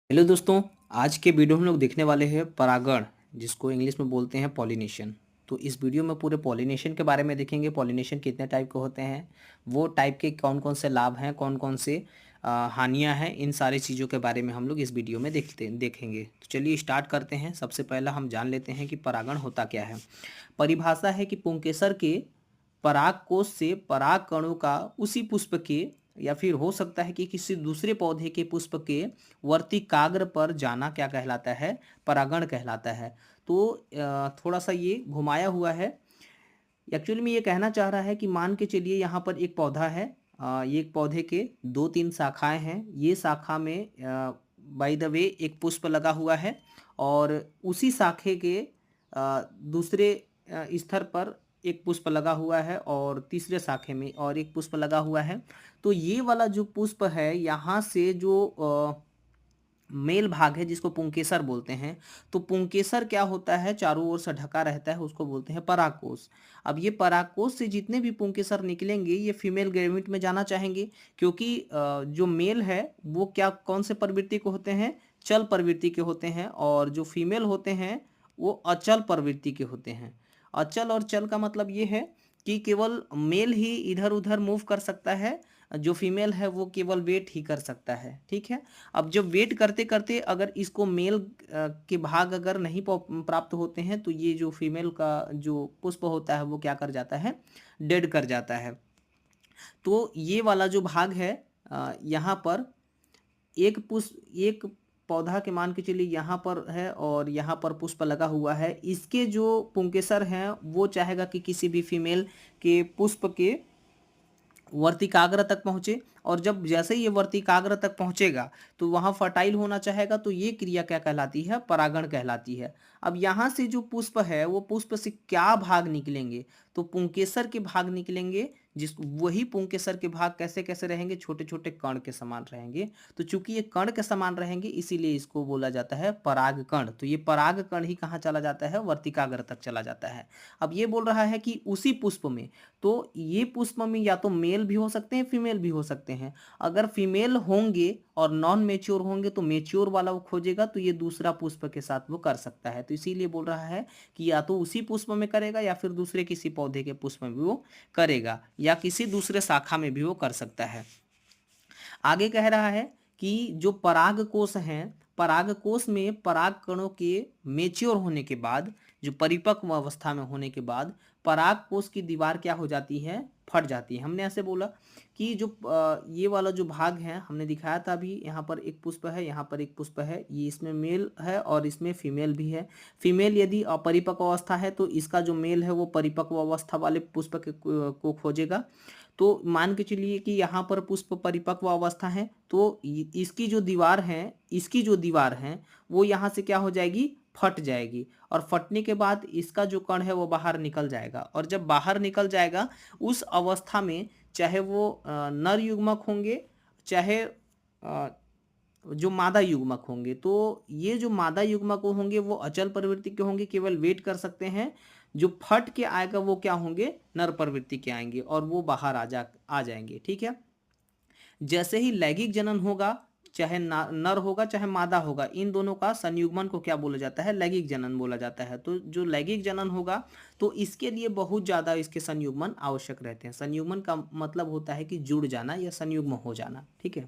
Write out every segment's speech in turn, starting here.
Hello दोस्तों। आज के वीडियो में हम लोग देखने वाले हैं परागण, जिसको इंग्लिश में बोलते हैं पॉलिनेशन। तो इस वीडियो में पूरे पॉलिनेशन के बारे में देखेंगे। पॉलिनेशन कितने टाइप के होते हैं, वो टाइप के कौन कौन से लाभ हैं, कौन कौन से हानियां हैं, इन सारी चीज़ों के बारे में हम लोग इस वीडियो में देखेंगे। तो चलिए स्टार्ट करते हैं। सबसे पहला हम जान लेते हैं कि परागण होता क्या है। परिभाषा है कि पुंकेसर के पराग कोश से पराग कणों का उसी पुष्प के या फिर हो सकता है कि किसी दूसरे पौधे के पुष्प के वर्तिकाग्र पर जाना क्या कहलाता है, परागण कहलाता है। तो थोड़ा सा ये घुमाया हुआ है। एक्चुअली में ये कहना चाह रहा है कि मान के चलिए यहाँ पर एक पौधा है। ये एक पौधे के दो तीन शाखाएं हैं। ये शाखा में बाय द वे एक पुष्प लगा हुआ है, और उसी शाखे के दूसरे स्तर पर एक पुष्प लगा हुआ है, और तीसरे शाखे में और एक पुष्प लगा हुआ है। तो ये वाला जो पुष्प है, यहाँ से जो मेल भाग है जिसको पुंकेसर बोलते हैं, तो पुंकेसर क्या होता है, चारों ओर से ढका रहता है, उसको बोलते हैं परागकोश। अब ये परागकोश से जितने भी पुंकेसर निकलेंगे ये फीमेल गैमेट में जाना चाहेंगे, क्योंकि जो मेल है वो क्या कौन से प्रवृत्ति के होते हैं, चल प्रवृत्ति के होते हैं, और जो फीमेल होते हैं वो अचल प्रवृत्ति के होते हैं। अचल और चल का मतलब ये है कि केवल मेल ही इधर उधर मूव कर सकता है, जो फीमेल है वो केवल वेट ही कर सकता है। ठीक है। अब जब वेट करते करते अगर इसको मेल के भाग अगर नहीं प्राप्त होते हैं, तो ये जो फीमेल का जो पुष्प होता है वो क्या कर जाता है, डेड कर जाता है। तो ये वाला जो भाग है, यहाँ पर एक पौधा के मान के चलिए यहाँ पर है और यहाँ पर पुष्प लगा हुआ है। इसके जो पुंकेसर हैं वो चाहेगा कि किसी भी फीमेल के पुष्प के वर्तिकाग्र तक पहुंचे, और जब जैसे ही ये वर्तिकाग्र तक पहुंचेगा तो वहां फर्टाइल होना चाहेगा। तो ये क्रिया क्या कहलाती है, परागण कहलाती है। अब यहाँ से जो पुष्प है वो पुष्प से क्या भाग निकलेंगे, तो पुंकेसर के भाग निकलेंगे। जिस वही पुंकेसर के भाग कैसे कैसे रहेंगे, छोटे छोटे कण के समान रहेंगे। तो चूंकि ये कण के समान रहेंगे इसीलिए इसको बोला जाता है पराग कण। तो ये पराग कण ही कहाँ चला जाता है, वर्तिकाग्र तक चला जाता है। अब ये बोल रहा है कि उसी पुष्प में, तो ये पुष्प में या तो मेल भी हो सकते हैं, फीमेल भी हो सकते हैं। अगर फीमेल होंगे और नॉन मेच्योर होंगे तो मेच्योर वाला वो खोजेगा, तो ये दूसरा पुष्प के साथ वो कर सकता है। तो इसीलिए बोल रहा है कि या तो उसी पुष्प में करेगा या फिर दूसरे किसी पौधे के पुष्प में भी वो करेगा, या किसी दूसरे शाखा में भी वो कर सकता है। आगे कह रहा है कि जो पराग कोश हैं, पराग कोश में पराग कणों के मेच्योर होने के बाद, जो परिपक्व अवस्था में होने के बाद पराग कोश की दीवार क्या हो जाती है, फट जाती है। हमने ऐसे बोला कि जो ये वाला जो भाग है हमने दिखाया था अभी, यहाँ पर एक पुष्प है, यहाँ पर एक पुष्प है, ये इसमें मेल है और इसमें फीमेल भी है। फीमेल यदि अपरिपक्व अवस्था है तो इसका जो मेल है वो परिपक्व अवस्था वाले पुष्प को खोजेगा। तो मान के चलिए कि यहाँ पर पुष्प परिपक्व अवस्था है, तो इसकी जो दीवार है, इसकी जो दीवार है वो यहाँ से क्या हो जाएगी, फट जाएगी। और फटने के बाद इसका जो कण है वो बाहर निकल जाएगा, और जब बाहर निकल जाएगा उस अवस्था में चाहे वो नर युग्मक होंगे, चाहे जो मादा युग्मक होंगे, तो ये जो मादा युग्मक होंगे वो अचल प्रवृत्ति के होंगे, केवल वेट कर सकते हैं। जो फट के आएगा वो क्या होंगे, नर प्रवृत्ति के आएंगे, और वो बाहर आ जाएंगे। ठीक है। जैसे ही लैंगिक जनन होगा, चाहे नर होगा चाहे मादा होगा, इन दोनों का संयुग्मन को क्या बोला जाता है, लैंगिक जनन बोला जाता है। तो जो लैंगिक जनन होगा तो इसके लिए बहुत ज़्यादा इसके संयुग्मन आवश्यक रहते हैं। संयुग्मन का मतलब होता है कि जुड़ जाना या संयुग्म हो जाना। ठीक है।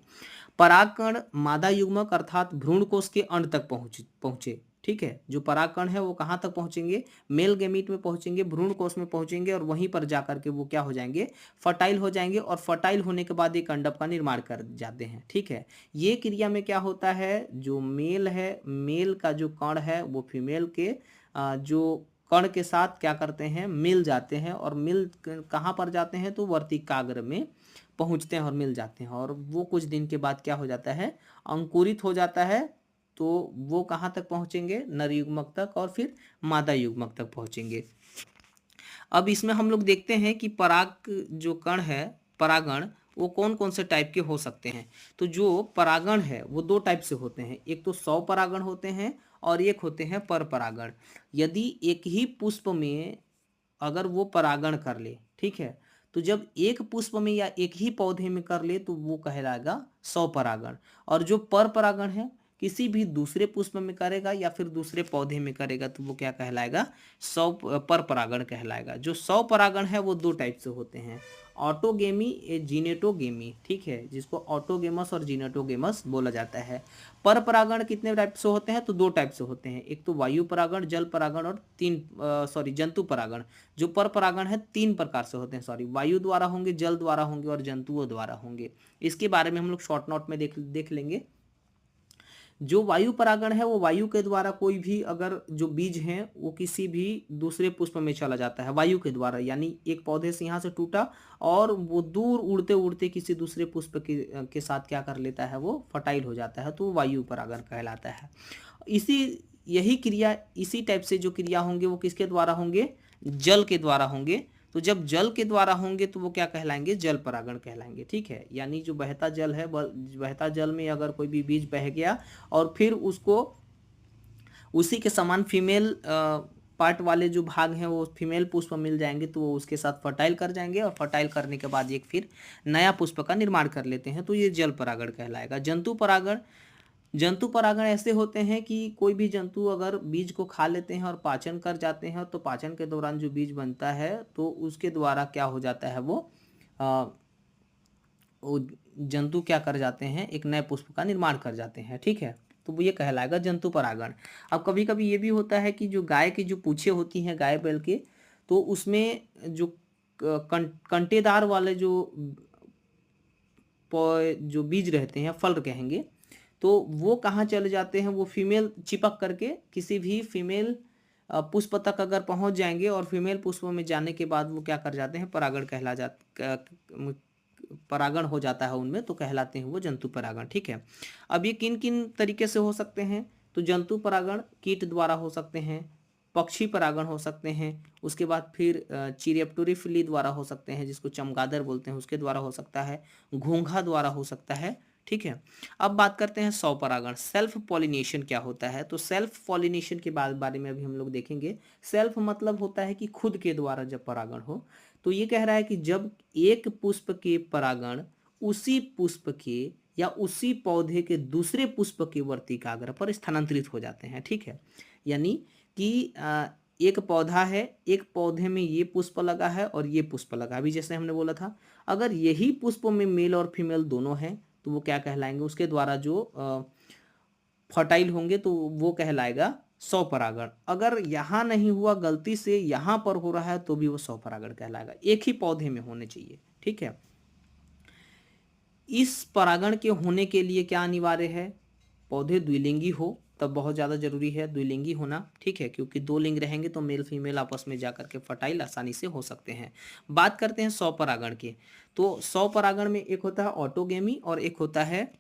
परागकण मादा युग्मक अर्थात भ्रूण कोश के अंत तक पहुंचे। ठीक है। जो परागकण है वो कहाँ तक पहुंचेंगे, मेल गैमीट में पहुंचेंगे, भ्रूण कोश में पहुंचेंगे, और वहीं पर जाकर के वो क्या हो जाएंगे, फर्टाइल हो जाएंगे, और फर्टाइल होने के बाद एक अंडक का निर्माण कर जाते हैं। ठीक है। ये क्रिया में क्या होता है, जो मेल है, मेल का जो कण है वो फीमेल के जो कण के साथ क्या करते हैं, मिल जाते हैं, और मिल कहाँ पर जाते हैं, तो वर्तिकाग्र में पहुंचते हैं और मिल जाते हैं, और वो कुछ दिन के बाद क्या हो जाता है, अंकुरित हो जाता है। तो वो कहाँ तक पहुंचेंगे, नर युग्मक तक, और फिर मादा युग्मक तक पहुंचेंगे। अब इसमें हम लोग देखते हैं कि पराग जो कण है, परागण, वो कौन कौन से टाइप के हो सकते हैं। तो जो परागण है वो दो टाइप से होते हैं, एक तो सौ परागण होते हैं और एक होते हैं पर परागण। यदि एक ही पुष्प में अगर वो परागण कर ले, ठीक है, तो जब एक पुष्प में या एक ही पौधे में कर ले तो वो कहलाएगा सौ परागण। और जो पर परागण है, किसी भी दूसरे पुष्प में करेगा या फिर दूसरे पौधे में करेगा तो वो क्या कहलाएगा, सौ पर परागण कहलाएगा। जो सौ परागण है वो दो टाइप से होते हैं, ऑटोगेमी ए जिनेटोगेमी, ठीक है, जिसको ऑटोगेमस और जिनेटोगेमस बोला जाता है। पर परागण कितने टाइप से होते हैं, तो दो टाइप से होते हैं, एक तो वायु परागण, जल परागण और जंतु परागण। जो पर परागण है तीन प्रकार से होते हैं, वायु द्वारा होंगे, जल द्वारा होंगे और जंतुओं द्वारा होंगे। इसके बारे में हम लोग शॉर्ट नोट में देख लेंगे। जो वायु परागण है वो वायु के द्वारा कोई भी अगर जो बीज हैं वो किसी भी दूसरे पुष्प में चला जाता है वायु के द्वारा, यानी एक पौधे से यहाँ से टूटा और वो दूर उड़ते उड़ते किसी दूसरे पुष्प के साथ क्या कर लेता है, वो फर्टाइल हो जाता है, तो वो वायु परागण कहलाता है। यही क्रिया, इसी टाइप से जो क्रिया होंगे वो किसके द्वारा होंगे, जल के द्वारा होंगे। तो जब जल के द्वारा होंगे तो वो क्या कहलाएंगे, जल परागण कहलाएंगे, ठीक है। यानी जो बहता जल है, बहता जल में अगर कोई भी बीज बह गया और फिर उसको उसी के समान फीमेल पार्ट वाले जो भाग हैं वो फीमेल पुष्प मिल जाएंगे तो वो उसके साथ फर्टाइल कर जाएंगे और फर्टाइल करने के बाद एक फिर नया पुष्प का निर्माण कर लेते हैं, तो ये जल परागण कहलाएगा। जंतु परागण ऐसे होते हैं कि कोई भी जंतु अगर बीज को खा लेते हैं और पाचन कर जाते हैं तो पाचन के दौरान जो बीज बनता है तो उसके द्वारा क्या हो जाता है, वो जंतु क्या कर जाते हैं, एक नए पुष्प का निर्माण कर जाते हैं, ठीक है। तो वो ये कहलाएगा जंतु परागण। अब कभी कभी ये भी होता है कि जो गाय की जो पूछें होती हैं गाय बैल के, तो उसमें जो कंटेदार वाले जो बीज रहते हैं, फल कहेंगे, तो वो कहाँ चले जाते हैं, वो फीमेल चिपक करके किसी भी फीमेल पुष्प तक अगर पहुंच जाएंगे और फीमेल पुष्प में जाने के बाद वो क्या कर जाते हैं, परागण हो जाता है उनमें, तो कहलाते हैं वो जंतु परागण, ठीक है। अब ये किन किन तरीके से हो सकते हैं, तो जंतु परागण कीट द्वारा हो सकते हैं, पक्षी परागण हो सकते हैं, उसके बाद फिर चिरैप्टोरी फिली द्वारा हो सकते हैं, जिसको चमगादड़ बोलते हैं, उसके द्वारा हो सकता है, घोंघा द्वारा हो सकता है, ठीक है। अब बात करते हैं सौ परागण, सेल्फ पॉलिनेशन क्या होता है। तो सेल्फ पॉलिनेशन के बारे में अभी हम लोग देखेंगे। सेल्फ मतलब होता है कि खुद के द्वारा जब परागण हो, तो ये कह रहा है कि जब एक पुष्प के परागण उसी पुष्प के या उसी पौधे के दूसरे पुष्प के वर्तिकाग्र पर स्थानांतरित हो जाते हैं, ठीक है। यानी कि एक पौधा है, एक पौधे में ये पुष्प लगा है और ये पुष्प लगा, अभी जैसे हमने बोला था, अगर यही पुष्प में मेल और फीमेल दोनों हैं तो वो क्या कहलाएंगे, उसके द्वारा जो फर्टाइल होंगे तो वो कहलाएगा सौ परागण। अगर यहाँ नहीं हुआ, गलती से यहाँ पर हो रहा है तो भी वो सौ परागण कहलाएगा, एक ही पौधे में होने चाहिए, ठीक है। इस परागण के होने के लिए क्या अनिवार्य है, पौधे द्विलिंगी हो तब बहुत ज़्यादा जरूरी है द्विलिंगी होना, ठीक है, क्योंकि दो लिंग रहेंगे तो मेल फीमेल आपस में जाकर के फर्टाइल आसानी से हो सकते हैं। बात करते हैं सौ परागण की, तो सौ परागण में एक होता है ऑटोगेमी और एक होता है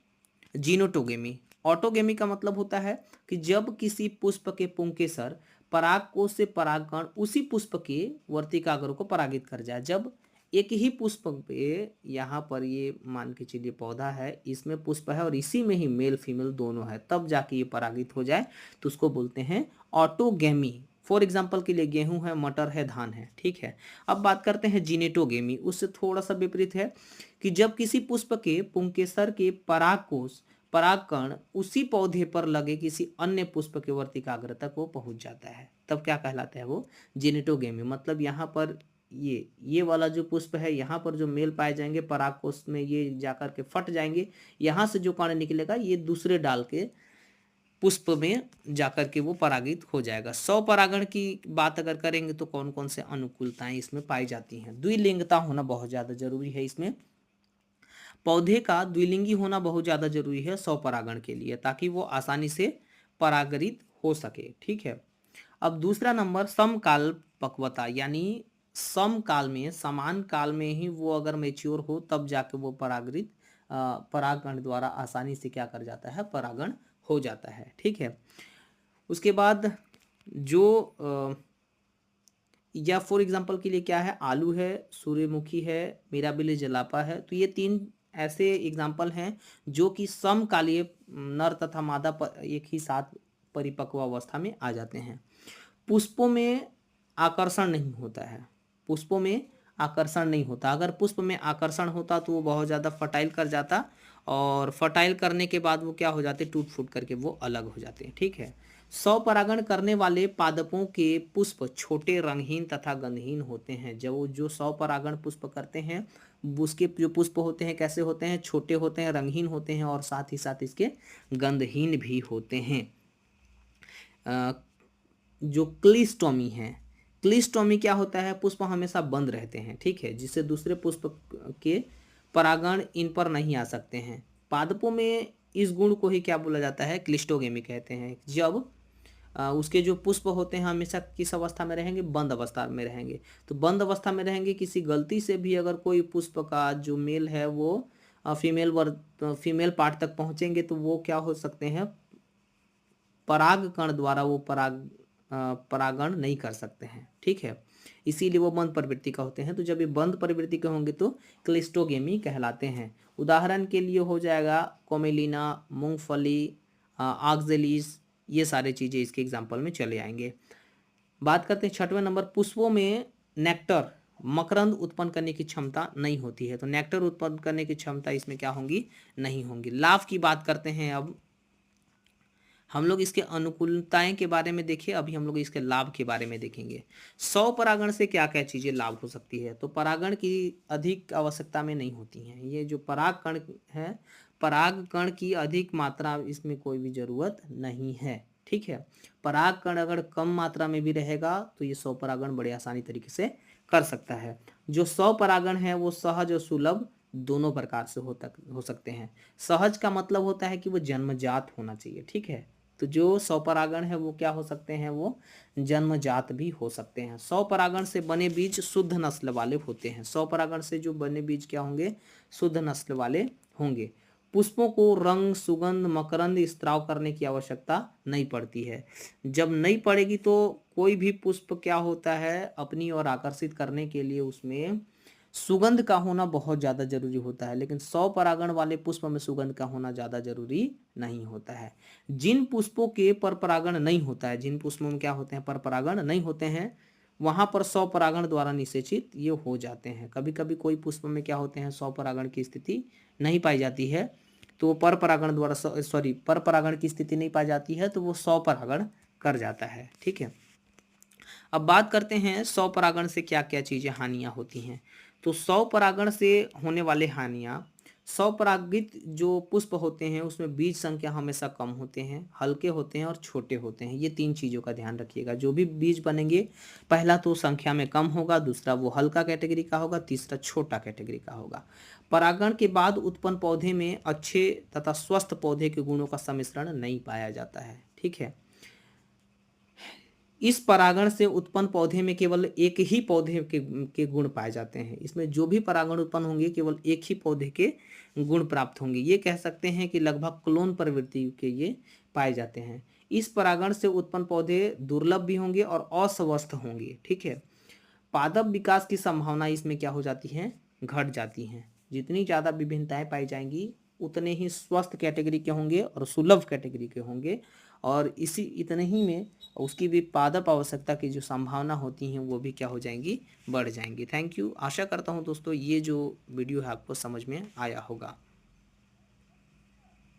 जीनोटोगेमी। ऑटोगेमी का मतलब होता है कि जब किसी पुष्प के पुंकेसर परागकोश से परागकण उसी पुष्प के वर्तिकाग्र को परागित कर जाए। जब एक ही पुष्प पे, यहाँ पर ये मान के चलिए पौधा है, इसमें पुष्प है और इसी में ही मेल फीमेल दोनों है, तब जाके ये परागित हो जाए तो उसको बोलते हैं ऑटोगेमी। फॉर एग्जाम्पल के लिए गेहूं है, मटर है, धान है, ठीक है। अब बात करते हैं जिनेटोगेमी, उससे थोड़ा सा विपरीत है कि जब किसी पुष्प के पुंकेसर के परागकोश परागकण उसी पौधे पर लगे किसी अन्य पुष्प के वर्तिकाग्र तक वो पहुंच जाता है, तब क्या कहलाता है, वो जिनेटोगेमी। मतलब यहाँ पर ये वाला जो पुष्प है, यहाँ पर जो मेल पाए जाएंगे परागकोश में, ये जाकर के फट जाएंगे, यहाँ से जो कण निकलेगा ये दूसरे डाल के पुष्प में जाकर के वो परागित हो जाएगा। सौ परागण की बात अगर करेंगे तो कौन कौन से अनुकूलताएं इसमें पाई जाती हैं। द्विलिंगता होना बहुत ज़्यादा जरूरी है इसमें, पौधे का द्विलिंगी होना बहुत ज़्यादा जरूरी है सौ परागण के लिए, ताकि वो आसानी से परागरित हो सके, ठीक है। अब दूसरा नंबर समकाल पक्वता, यानी समकाल में, समान काल में ही वो अगर मेच्योर हो तब जाके वो परागण द्वारा आसानी से क्या कर जाता है, परागण हो जाता है, ठीक है। उसके बाद जो या फॉर एग्जांपल के लिए क्या है, आलू है, सूर्यमुखी है, मिराबिली जलापा है, तो ये तीन ऐसे एग्जाम्पल हैं जो कि समकालीय नर तथा मादा एक ही साथ परिपक्व अवस्था में आ जाते हैं। पुष्पों में आकर्षण नहीं होता है, पुष्पों में आकर्षण नहीं होता, अगर पुष्प में आकर्षण होता तो वो बहुत ज़्यादा फर्टाइल कर जाता और फर्टाइल करने के बाद वो क्या हो जाते हैं, टूट फूट करके वो अलग हो जाते हैं। ठीक है। स्वपरागण करने वाले पादपों के पुष्प छोटे, रंगहीन तथा गंधहीन होते हैं। जब वो जो स्वपरागण पुष्प करते हैं उसके जो पुष्प होते हैं कैसे होते हैं, छोटे होते हैं, रंगहीन होते हैं और साथ ही साथ इसके गंधहीन भी होते हैं। जो क्लिस्टोमी है, क्लिस्टोमी क्या होता है, पुष्प हमेशा बंद रहते हैं। ठीक है, जिससे दूसरे पुष्प के परागण इन पर नहीं आ सकते हैं। पादपों में इस गुण को ही क्या बोला जाता है, क्लिस्टोगेमी कहते हैं। जब उसके जो पुष्प होते हैं हमेशा किस अवस्था में रहेंगे, बंद अवस्था में रहेंगे। तो बंद अवस्था में रहेंगे, किसी गलती से भी अगर कोई पुष्प का जो मेल है वो फीमेल पार्ट तक पहुंचेंगे तो वो क्या हो सकते हैं, पराग कण द्वारा वो परागण नहीं कर सकते हैं। ठीक है, इसीलिए वो बंद प्रवृत्ति का होते हैं। तो जब ये बंद प्रवृत्ति के होंगे तो क्लिस्टोगेमी कहलाते हैं। उदाहरण के लिए हो जाएगा कोमेलिना, मूंगफली, ऑक्जेलिस, ये सारे चीज़ें इसके एग्जाम्पल में चले आएंगे। बात करते हैं 6वें नंबर, पुष्पों में नेक्टर, मकरंद उत्पन्न करने की क्षमता नहीं होती है। तो नेक्टर उत्पन्न करने की क्षमता इसमें क्या होंगी, नहीं होंगी। लाभ की बात करते हैं। अब हम लोग इसके अनुकूलताएं के बारे में देखें, अभी हम लोग इसके लाभ के बारे में देखेंगे। स्वपरागण से क्या क्या चीज़ें लाभ हो सकती है। तो परागण की अधिक आवश्यकता में नहीं होती हैं। ये जो पराग कण है, पराग कण की अधिक मात्रा इसमें कोई भी ज़रूरत नहीं है। ठीक है, पराग कण अगर कम मात्रा में भी रहेगा तो ये स्वपरागण बड़े आसानी तरीके से कर सकता है। जो स्वपरागण है वो सहज और सुलभ दोनों प्रकार से हो सकते हैं। सहज का मतलब होता है कि वो जन्मजात होना चाहिए। ठीक है, तो जो स्वपरागण है वो क्या हो सकते हैं, वो जन्मजात भी हो सकते हैं। स्वपरागण से बने बीज शुद्ध नस्ल वाले होते हैं। स्वपरागण से जो बने बीज क्या होंगे, शुद्ध नस्ल वाले होंगे। पुष्पों को रंग, सुगंध, मकरंद स्त्राव करने की आवश्यकता नहीं पड़ती है। जब नहीं पड़ेगी तो कोई भी पुष्प क्या होता है, अपनी ओर आकर्षित करने के लिए उसमें सुगंध का होना बहुत ज़्यादा जरूरी होता है। लेकिन स्वपरागण वाले पुष्प में सुगंध का होना ज़्यादा जरूरी नहीं होता है। जिन पुष्पों के पर परागण नहीं होता है, जिन पुष्पों में क्या होते हैं, पर परागण नहीं होते हैं, वहां पर स्वपरागण द्वारा निषेचित ये हो जाते हैं। कभी कभी कोई पुष्प में क्या होते हैं, स्वपरागण की स्थिति नहीं पाई जाती है तो पर परागण द्वारा पर परागण की स्थिति नहीं पाई जाती है तो वो स्वपरागण कर जाता है। ठीक है, अब बात करते हैं स्वपरागण से क्या क्या चीज़ें हानियाँ होती हैं। तो स्वपरागण से होने वाले हानियाँ, स्वपरागित जो पुष्प होते हैं उसमें बीज संख्या हमेशा कम होते हैं, हल्के होते हैं और छोटे होते हैं। ये 3 चीज़ों का ध्यान रखिएगा। जो भी बीज बनेंगे, पहला तो संख्या में कम होगा, दूसरा वो हल्का कैटेगरी का होगा, तीसरा छोटा कैटेगरी का होगा। परागण के बाद उत्पन्न पौधे में अच्छे तथा स्वस्थ पौधे के गुणों का सम्मिश्रण नहीं पाया जाता है। ठीक है, इस परागण से उत्पन्न पौधे में केवल एक ही पौधे के गुण पाए जाते हैं। इसमें जो भी परागण उत्पन्न होंगे केवल एक ही पौधे के गुण प्राप्त होंगे। ये कह सकते हैं कि लगभग क्लोन प्रवृत्ति के ये पाए जाते हैं। इस परागण से उत्पन्न पौधे दुर्लभ भी होंगे और अस्वस्थ होंगे। ठीक है, पादप विकास की संभावना इसमें क्या हो जाती है, घट जाती है। जितनी ज़्यादा विभिन्नताएं पाई जाएंगी उतने ही स्वस्थ कैटेगरी के होंगे और सुलभ कैटेगरी के होंगे, और इसी इतने ही में उसकी भी पादप आवश्यकता की जो संभावना होती हैं वो भी क्या हो जाएंगी, बढ़ जाएंगी। Thank you. आशा करता हूँ दोस्तों ये जो वीडियो है आपको समझ में आया होगा।